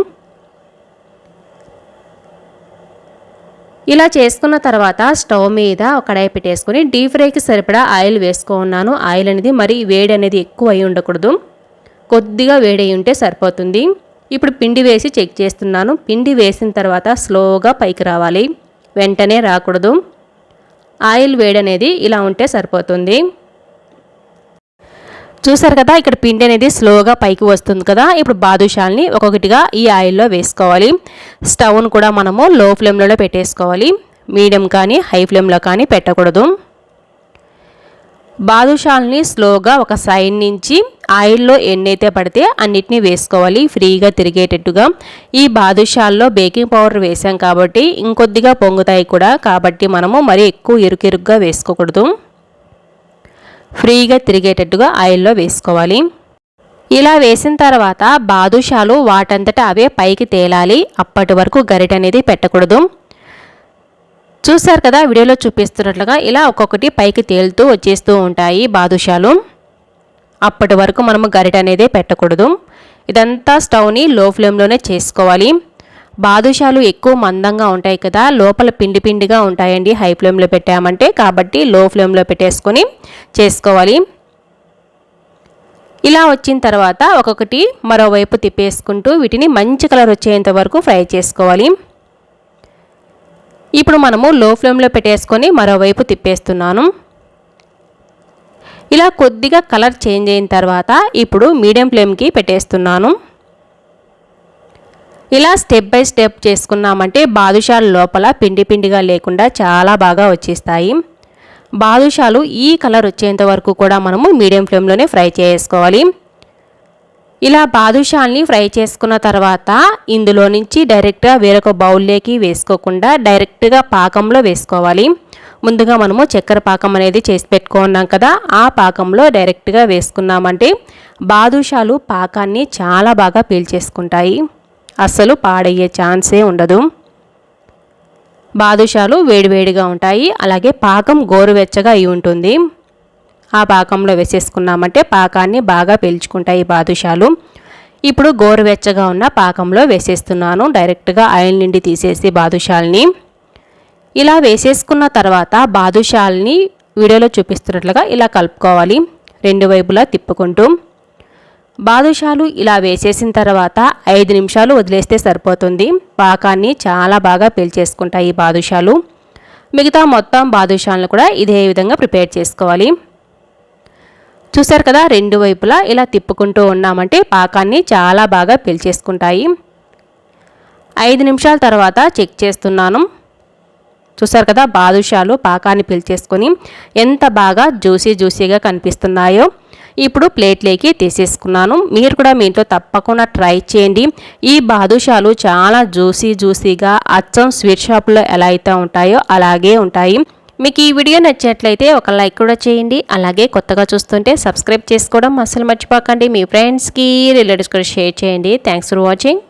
ఇలా చేసుకున్న తర్వాత స్టవ్ మీద ఒక కడాయి పెట్టేసుకొని డీప్ ఫ్రైకి సరిపడా ఆయిల్ వేసుకున్నాను. ఆయిల్ అనేది మరి వేడి అనేది ఎక్కువ అయి ఉండకూడదు, కొద్దిగా వేడి అయి ఉంటే సరిపోతుంది. ఇప్పుడు పిండి వేసి చెక్ చేస్తున్నాను. పిండి వేసిన తర్వాత స్లోగా పైకి రావాలి, వెంటనే రాకూడదు. ఆయిల్ వేడి అనేది ఇలా ఉంటే సరిపోతుంది. చూసారు కదా, ఇక్కడ పిండి అనేది స్లోగా పైకి వస్తుంది కదా. ఇప్పుడు బాదుషాల్ని ఒక్కొక్కటిగా ఈ ఆయిల్లో వేసుకోవాలి. స్టవ్ను కూడా మనము లో ఫ్లేమ్లో పెట్టేసుకోవాలి, మీడియం కానీ హై ఫ్లేమ్లో కానీ పెట్టకూడదు. బాదుషాల్ని స్లోగా ఒక సైడ్ నుంచి ఆయిల్లో ఎన్నైతే పడితే అన్నిటినీ వేసుకోవాలి, ఫ్రీగా తిరిగేటట్టుగా. ఈ బాదుషాల్లో బేకింగ్ పౌడర్ వేసాం కాబట్టి ఇంకొద్దిగా పొంగుతాయి కూడా, కాబట్టి మనము మరీ ఎక్కువ ఇరుకిరుగ్గా వేసుకోకూడదు, ఫ్రీగా తిరిగేటట్టుగా ఆయిల్లో వేసుకోవాలి. ఇలా వేసిన తర్వాత బాదుషాలు వాటంతటా అవే పైకి తేలాలి. అప్పటి వరకు గరిట అనేది పెట్టకూడదు. చూసారు కదా, వీడియోలో చూపిస్తున్నట్లుగా ఇలా ఒక్కొక్కటి పైకి తేలుతూ వచ్చేస్తూ ఉంటాయి బాదుషాలు. అప్పటి వరకు మనము గరిట అనేది పెట్టకూడదు. ఇదంతా స్టవ్ని లో ఫ్లేమ్లోనే చేసుకోవాలి. బాదుషాలు ఎక్కువ మందంగా ఉంటాయి కదా, లోపల పిండి పిండిగా ఉంటాయండి హై ఫ్లేమ్లో పెట్టామంటే. కాబట్టి లో ఫ్లేమ్లో పెట్టేసుకొని చేసుకోవాలి. ఇలా వచ్చిన తర్వాత ఒక్కొక్కటి మరోవైపు తిప్పేసుకుంటూ వీటిని మంచి కలర్ వచ్చేంత వరకు ఫ్రై చేసుకోవాలి. ఇప్పుడు మనము లో ఫ్లేమ్లో పెట్టేసుకొని మరోవైపు తిప్పేస్తున్నాను. ఇలా కొద్దిగా కలర్ చేంజ్ అయిన తర్వాత ఇప్పుడు మీడియం ఫ్లేమ్కి పెట్టేస్తున్నాను. ఇలా స్టెప్ బై స్టెప్ చేసుకున్నామంటే బాదుషాలు లోపల పిండి పిండిగా లేకుండా చాలా బాగా వచ్చేస్తాయి. బాదుషాలు ఈ కలర్ వచ్చేంత వరకు కూడా మనము మీడియం ఫ్లేమ్లోనే ఫ్రై చేసుకోవాలి. ఇలా బాదుషాల్ని ఫ్రై చేసుకున్న తర్వాత ఇందులో నుంచి డైరెక్ట్గా వేరొక బౌల్లోకి వేసుకోకుండా డైరెక్ట్గా పాకంలో వేసుకోవాలి. ముందుగా మనము చక్కెర పాకం అనేది చేసి పెట్టుకున్నాం కదా, ఆ పాకంలో డైరెక్ట్గా వేసుకున్నామంటే బాదుషాలు పాకాన్ని చాలా బాగా పీల్చేసుకుంటాయి. అస్సలు పాడయ్యే ఛాన్సే ఉండదు. బాదుషాలు వేడివేడిగా ఉంటాయి, అలాగే పాకం గోరువెచ్చగా అయి ఉంటుంది. ఆ పాకంలో వేసేసుకున్నామంటే పాకాన్ని బాగా పీల్చుకుంటాయి బాదుషాలు. ఇప్పుడు గోరువెచ్చగా ఉన్న పాకంలో వేసేస్తున్నాను. డైరెక్ట్గా ఆయిల్ నుండి తీసేసి బాదుషాల్ని ఇలా వేసేసుకున్న తర్వాత బాదుషాల్ని వీడియోలో చూపిస్తున్నట్లుగా ఇలా కలుపుకోవాలి, రెండు వైపులా తిప్పుకుంటూ. బాదుషాలు ఇలా వేసేసిన తర్వాత 5 నిమిషాలు వదిలేస్తే సరిపోతుంది. పాకాన్ని చాలా బాగా పీల్చేసుకుంటాయి ఈ బాదుషాలు. మిగతా మొత్తం బాదుషాలను కూడా ఇదే విధంగా ప్రిపేర్ చేసుకోవాలి. చూసారు కదా, రెండు వైపులా ఇలా తిప్పుకుంటూ ఉన్నామంటే పాకాన్ని చాలా బాగా పీల్చేసుకుంటాయి. 5 నిమిషాల తర్వాత చెక్ చేస్తున్నాను. చూసారు కదా, బాదుషాలు పాకాన్ని పీల్చేసుకొని ఎంత బాగా జ్యూసీగా కనిపిస్తున్నాయో. ఇప్పుడు ప్లేట్లోకి తీసేసుకున్నాను. మీరు కూడా మీ ఇంట్లో తప్పకుండా ట్రై చేయండి. ఈ బాదుషాలు చాలా జ్యూసీగా అచ్చం స్వీట్ షాప్లో ఎలా అయితే ఉంటాయో అలాగే ఉంటాయి. మీకు ఈ వీడియో నచ్చినట్లయితే ఒక లైక్ కూడా చేయండి. అలాగే కొత్తగా చూస్తుంటే సబ్స్క్రైబ్ చేసుకోవడం అస్సలు మర్చిపోకండి. మీ ఫ్రెండ్స్కి రిలేటివ్స్ కూడా షేర్ చేయండి. Thanks for watching.